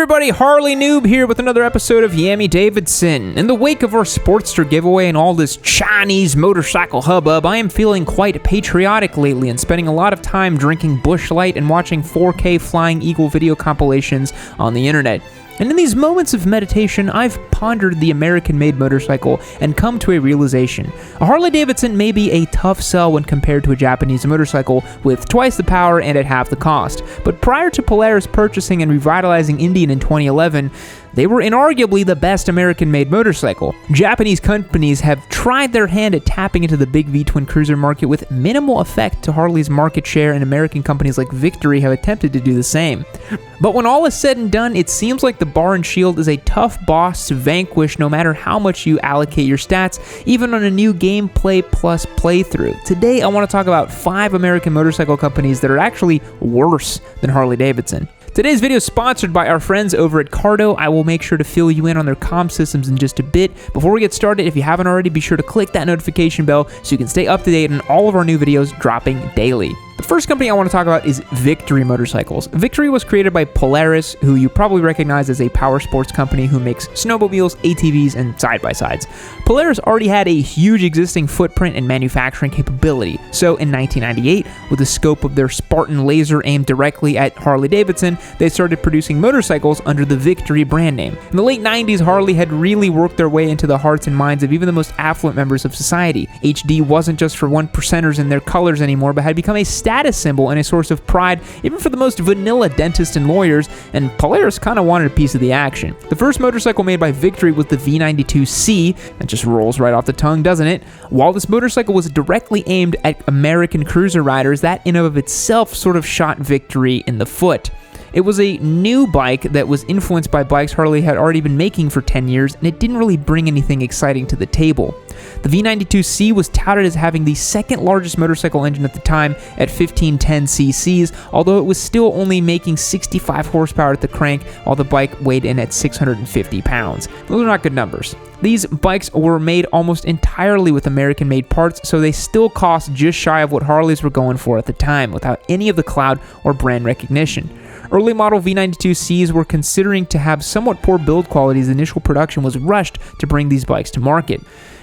everybody, Harley Noob here with another episode of Yami Davidson. In the wake of our Sportster giveaway and all this Chinese motorcycle hubbub, I am feeling quite patriotic lately and spending a lot of time drinking Busch Light and watching 4K Flying Eagle video compilations on the internet. And in these moments of meditation, I've pondered the American-made motorcycle and come to a realization. A Harley-Davidson may be a tough sell when compared to a Japanese motorcycle with twice the power and at half the cost. But prior to Polaris purchasing and revitalizing Indian in 2011, they were inarguably the best American-made motorcycle. Japanese companies have tried their hand at tapping into the big V-twin cruiser market with minimal effect to Harley's market share, and American companies like Victory have attempted to do the same. But when all is said and done, it seems like the Bar and Shield is a tough boss to vanquish no matter how much you allocate your stats, even on a new gameplay plus playthrough. Today, I want to talk about 5 American motorcycle companies that are actually worse than Harley-Davidson. Today's video is sponsored by our friends over at Cardo. I will make sure to fill you in on their comm systems in just a bit. Before we get started, if you haven't already, be sure to click that notification bell so you can stay up to date on all of our new videos dropping daily. The first company I want to talk about is Victory Motorcycles. Victory was created by Polaris, who you probably recognize as a power sports company who makes snowmobiles, ATVs, and side-by-sides. Polaris already had a huge existing footprint and manufacturing capability, so in 1998, with the scope of their Spartan laser aimed directly at Harley-Davidson, they started producing motorcycles under the Victory brand name. In the late 90s, Harley had really worked their way into the hearts and minds of even the most affluent members of society. HD wasn't just for 1%ers in their colors anymore, but had become a status symbol and a source of pride even for the most vanilla dentists and lawyers, and Polaris kind of wanted a piece of the action. The first motorcycle made by Victory was the V92C. That just rolls right off the tongue, doesn't it? While this motorcycle was directly aimed at American cruiser riders, that in and of itself sort of shot Victory in the foot. It was a new bike that was influenced by bikes Harley had already been making for 10 years, and it didn't really bring anything exciting to the table. The V92C was touted as having the second largest motorcycle engine at the time at 1510 cc's, although it was still only making 65 horsepower at the crank, while the bike weighed in at 650 pounds. Those are not good numbers. These bikes were made almost entirely with American-made parts, so they still cost just shy of what Harleys were going for at the time, without any of the clout or brand recognition. Early model V92Cs were considering to have somewhat poor build quality as initial production was rushed to bring these bikes to market.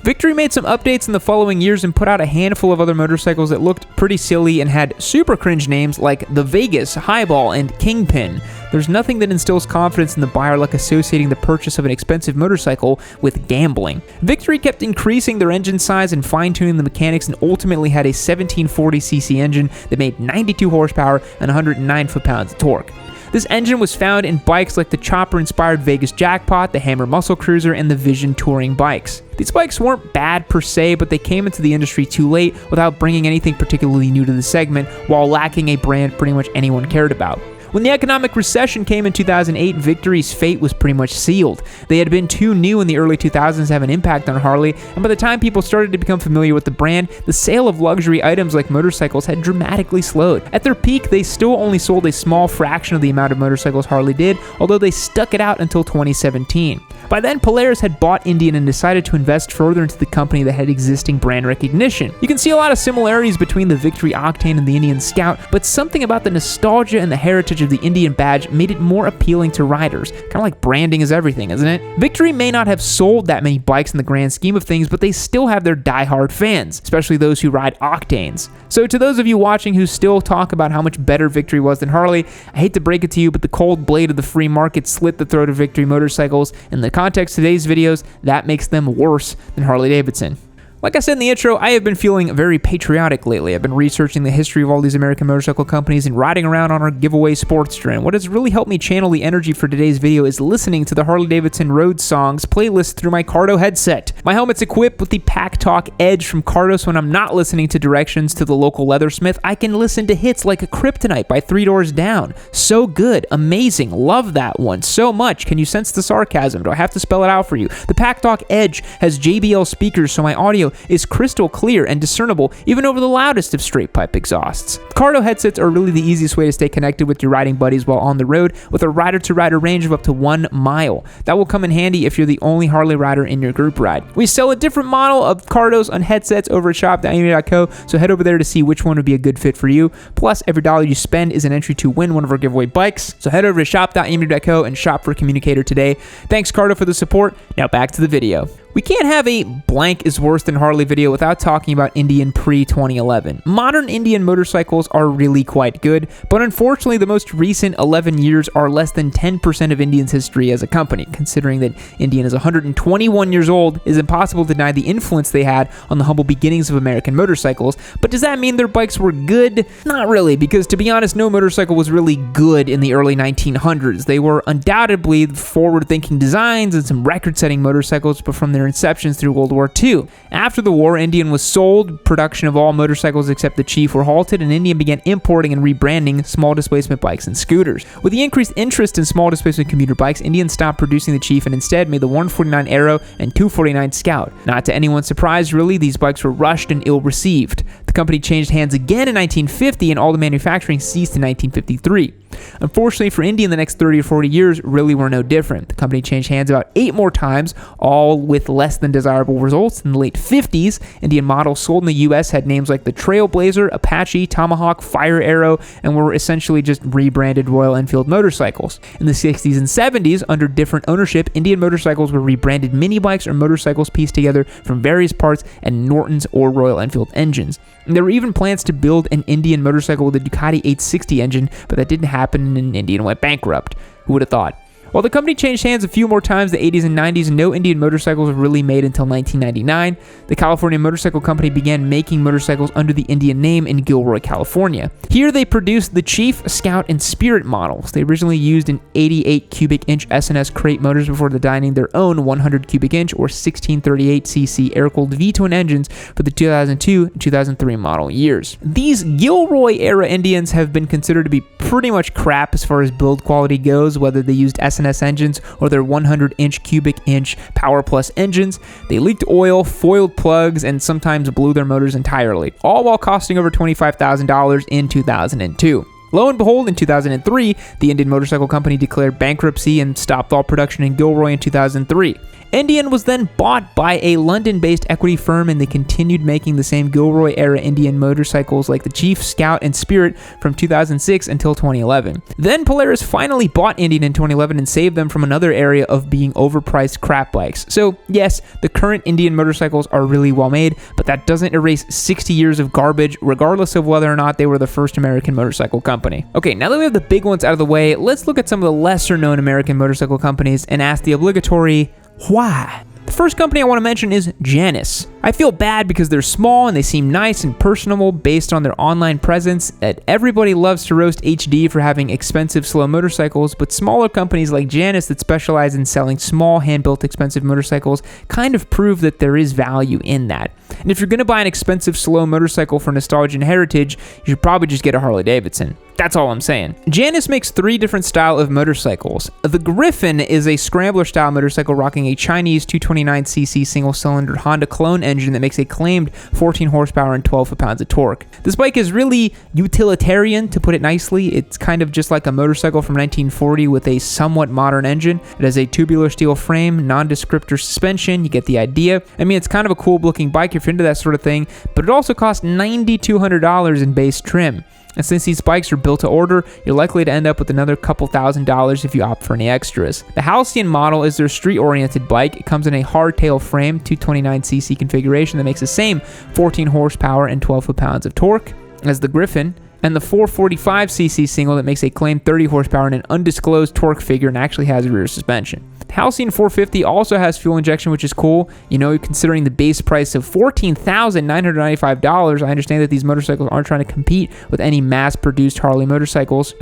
Victory made some updates in the following years and put out a handful of other motorcycles that looked pretty silly and had super cringe names like the Vegas, Highball, and Kingpin. There's nothing that instills confidence in the buyer like associating the purchase of an expensive motorcycle with gambling. Victory kept increasing their engine size and fine-tuning the mechanics and ultimately had a 1740cc engine that made 92 horsepower and 109 foot-pounds of torque. This engine was found in bikes like the chopper-inspired Vegas Jackpot, the Hammer Muscle Cruiser, and the Vision touring bikes. These bikes weren't bad per se, but they came into the industry too late without bringing anything particularly new to the segment, while lacking a brand pretty much anyone cared about. When the economic recession came in 2008, Victory's fate was pretty much sealed. They had been too new in the early 2000s to have an impact on Harley, and by the time people started to become familiar with the brand, the sale of luxury items like motorcycles had dramatically slowed. At their peak, they still only sold a small fraction of the amount of motorcycles Harley did, although they stuck it out until 2017. By then, Polaris had bought Indian and decided to invest further into the company that had existing brand recognition. You can see a lot of similarities between the Victory Octane and the Indian Scout, but something about the nostalgia and the heritage of the Indian badge made it more appealing to riders. Kind of like branding is everything, isn't it? Victory may not have sold that many bikes in the grand scheme of things, but they still have their die-hard fans, especially those who ride Octanes. So to those of you watching who still talk about how much better Victory was than Harley, I hate to break it to you, but the cold blade of the free market slit the throat of Victory motorcycles. In the context of today's videos, that makes them worse than Harley-Davidson. Like I said in the intro, I have been feeling very patriotic lately. I've been researching the history of all these American motorcycle companies and riding around on our giveaway Sportster. And what has really helped me channel the energy for today's video is listening to the Harley-Davidson Road Songs playlist through my Cardo headset. My helmet's equipped with the Pack Talk Edge from Cardo, so when I'm not listening to directions to the local leathersmith, I can listen to hits like Kryptonite by 3 Doors Down. So good, amazing, love that one so much. Can you sense the sarcasm? Do I have to spell it out for you? The Pack Talk Edge has JBL speakers, so my audio audio is crystal clear and discernible even over the loudest of straight pipe exhausts. Cardo headsets are really the easiest way to stay connected with your riding buddies while on the road, with a rider-to-rider range of up to 1 mile. That will come in handy if you're the only Harley rider in your group ride. We sell a different model of Cardos on headsets over at shop.amy.co, so head over there to see which one would be a good fit for you. Plus, every dollar you spend is an entry to win one of our giveaway bikes, so head over to shop.amy.co and shop for a communicator today. Thanks, Cardo, for the support. Now back to the video. We can't have a blank is worse than Harley video without talking about Indian pre-2011. Modern Indian motorcycles are really quite good, but unfortunately the most recent 11 years are less than 10% of Indian's history as a company. Considering that Indian is 121 years old, it is impossible to deny the influence they had on the humble beginnings of American motorcycles. But does that mean their bikes were good? Not really, because to be honest, no motorcycle was really good in the early 1900s. They were undoubtedly forward-thinking designs and some record-setting motorcycles, but from their inceptions through World War II. After the war, Indian was sold, production of all motorcycles except the Chief were halted, and Indian began importing and rebranding small displacement bikes and scooters. With the increased interest in small displacement commuter bikes, Indian stopped producing the Chief and instead made the 149 Aero and 249 Scout. Not to anyone's surprise, really, these bikes were rushed and ill-received. The company changed hands again in 1950, and all the manufacturing ceased in 1953. Unfortunately for Indian, the next 30 or 40 years really were no different. The company changed hands about 8 more times, all with less than desirable results. In the late 50s, Indian models sold in the US had names like the Trailblazer, Apache, Tomahawk, Fire Arrow, and were essentially just rebranded Royal Enfield motorcycles. In the 60s and 70s, under different ownership, Indian motorcycles were rebranded mini bikes or motorcycles pieced together from various parts and Norton's or Royal Enfield engines. And there were even plans to build an Indian motorcycle with a Ducati 860 engine, but that didn't happen and Indian went bankrupt. Who would have thought? While the company changed hands a few more times in the 80s and 90s, no Indian motorcycles were really made until 1999. The California Motorcycle Company began making motorcycles under the Indian name in Gilroy, California. Here they produced the Chief, Scout, and Spirit models. They originally used an 88 cubic inch S&S crate motors before designing their own 100 cubic inch or 1638cc air-cooled V-twin engines for the 2002 and 2003 model years. These Gilroy-era Indians have been considered to be pretty much crap as far as build quality goes, whether they used S&S engines or their 100 cubic inch Power Plus engines. They leaked oil, foiled plugs, and sometimes blew their motors entirely, all while costing over $25,000 in 2002. Lo and behold, in 2003, the Indian Motorcycle Company declared bankruptcy and stopped all production in Gilroy in 2003. Indian was then bought by a London-based equity firm, and they continued making the same Gilroy-era Indian motorcycles like the Chief, Scout, and Spirit from 2006 until 2011. Then Polaris finally bought Indian in 2011 and saved them from another area of being overpriced crap bikes. So yes, the current Indian motorcycles are really well made, but that doesn't erase 60 years of garbage, regardless of whether or not they were the first American motorcycle company. Okay, now that we have the big ones out of the way, let's look at some of the lesser-known American motorcycle companies and ask the obligatory why? The first company I want to mention is Janus. I feel bad because they're small and they seem nice and personable based on their online presence. Everybody loves to roast HD for having expensive, slow motorcycles, but smaller companies like Janus that specialize in selling small, hand-built, expensive motorcycles kind of prove that there is value in that. And if you're going to buy an expensive, slow motorcycle for nostalgia and heritage, you should probably just get a Harley Davidson. That's all I'm saying. Janus makes 3 different styles of motorcycles. The Griffin is a scrambler-style motorcycle rocking a Chinese 229cc single-cylinder Honda clone engine that makes a claimed 14 horsepower and 12 foot-pounds of torque. This bike is really utilitarian, to put it nicely. It's kind of just like a motorcycle from 1940 with a somewhat modern engine. It has a tubular steel frame, non-descriptor suspension. You get the idea. I mean, it's kind of a cool-looking bike if you're into that sort of thing, but it also costs $9,200 in base trim. And since these bikes are built to order, you're likely to end up with another couple $1,000s if you opt for any extras. The Halcyon model is their street-oriented bike. It comes in a hardtail frame, 229cc configuration that makes the same 14 horsepower and 12 foot-pounds of torque as the Griffin, and the 445cc single that makes a claimed 30 horsepower and an undisclosed torque figure and actually has rear suspension. The Halcyon 450 also has fuel injection, which is cool. You know, considering the base price of $14,995, I understand that these motorcycles aren't trying to compete with any mass-produced Harley motorcycles.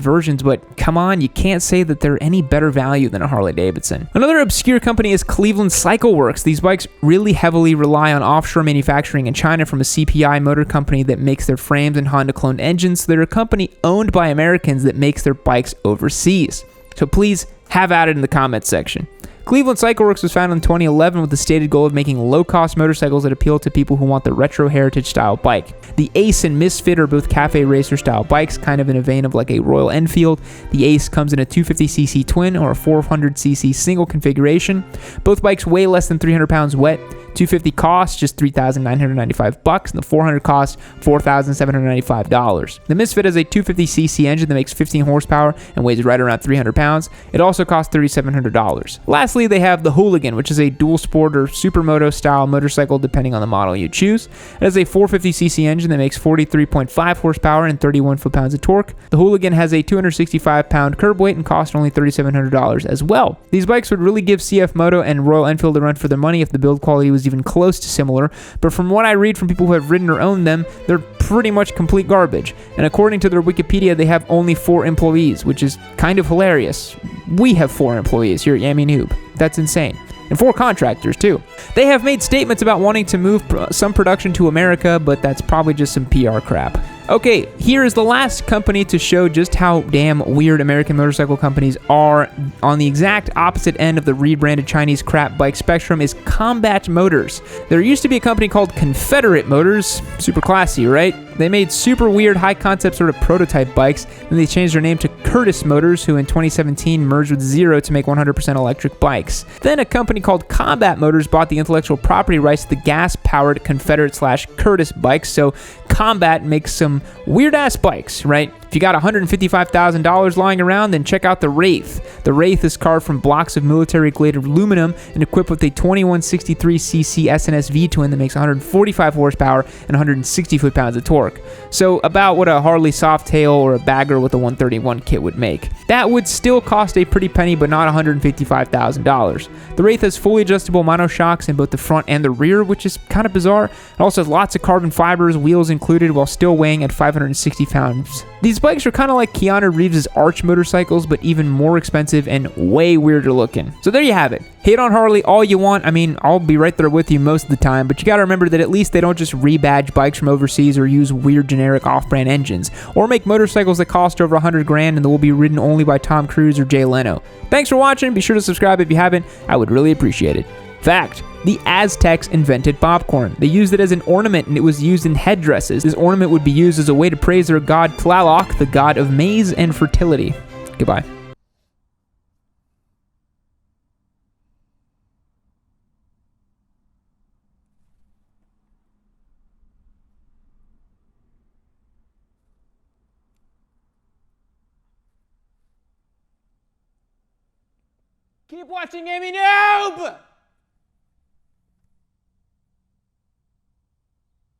Versions, but come on, you can't say that they're any better value than a Harley Davidson. Another obscure company is Cleveland Cycle Works. These bikes really heavily rely on offshore manufacturing in China from a CPI motor company that makes their frames and Honda-cloned engines, so they're a company owned by Americans that makes their bikes overseas. So please have at it in the comments section. Cleveland Cycle Works was founded in 2011 with the stated goal of making low-cost motorcycles that appeal to people who want the retro heritage-style bike. The Ace and Misfit are both cafe racer-style bikes, kind of in a vein of like a Royal Enfield. The Ace comes in a 250cc twin or a 400cc single configuration. Both bikes weigh less than 300 pounds wet. 250 costs just $3,995, and the 400 costs $4,795. The Misfit has a 250cc engine that makes 15 horsepower and weighs right around 300 pounds. It also costs $3,700. Lastly, they have the Hooligan, which is a dual sport or supermoto style motorcycle depending on the model you choose. It has a 450cc engine that makes 43.5 horsepower and 31 foot-pounds of torque. The Hooligan has a 265-pound curb weight and costs only $3,700 as well. These bikes would really give CF Moto and Royal Enfield a run for their money if the build quality was even close to similar, but from what I read from people who have ridden or owned them, they're pretty much complete garbage. And according to their Wikipedia, they have only 4 employees, which is kind of hilarious. We have 4 employees here at Yami Noob. That's insane. And 4 contractors, too. They have made statements about wanting to move some production to America, but that's probably just some PR crap. Okay, here is the last company to show just how damn weird American motorcycle companies are. On the exact opposite end of the rebranded Chinese crap bike spectrum is Combat Motors. There used to be a company called Confederate Motors. Super classy, right? They made super weird, high-concept sort of prototype bikes, then they changed their name to Curtis Motors, who in 2017 merged with Zero to make 100% electric bikes. Then a company called Combat Motors bought the intellectual property rights to the gas-powered Confederate/Curtis bikes, so Combat makes some weird-ass bikes, right? If you got $155,000 lying around, then check out the Wraith. The Wraith is carved from blocks of military-grade aluminum and equipped with a 2163cc SNS V-twin that makes 145 horsepower and 160 foot-pounds of torque. So about what a Harley Softail or a Bagger with a 131 kit would make. That would still cost a pretty penny, but not $155,000. The Wraith has fully adjustable monoshocks in both the front and the rear, which is kind of bizarre. It also has lots of carbon fibers, wheels included, while still weighing at 560 pounds. These bikes are kind of like Keanu Reeves' Arch motorcycles, but even more expensive and way weirder looking. So there you have it. Hate on Harley all you want. I mean, I'll be right there with you most of the time, but you gotta remember that at least they don't just rebadge bikes from overseas or use weird generic off-brand engines, or make motorcycles that cost over $100,000 and that will be ridden only by Tom Cruise or Jay Leno. Thanks for watching. Be sure to subscribe if you haven't. I would really appreciate it. Fact: the Aztecs invented popcorn. They used it as an ornament and it was used in headdresses. This ornament would be used as a way to praise their god Tlaloc, the god of maize and fertility. Goodbye. Keep watching Yami Noob!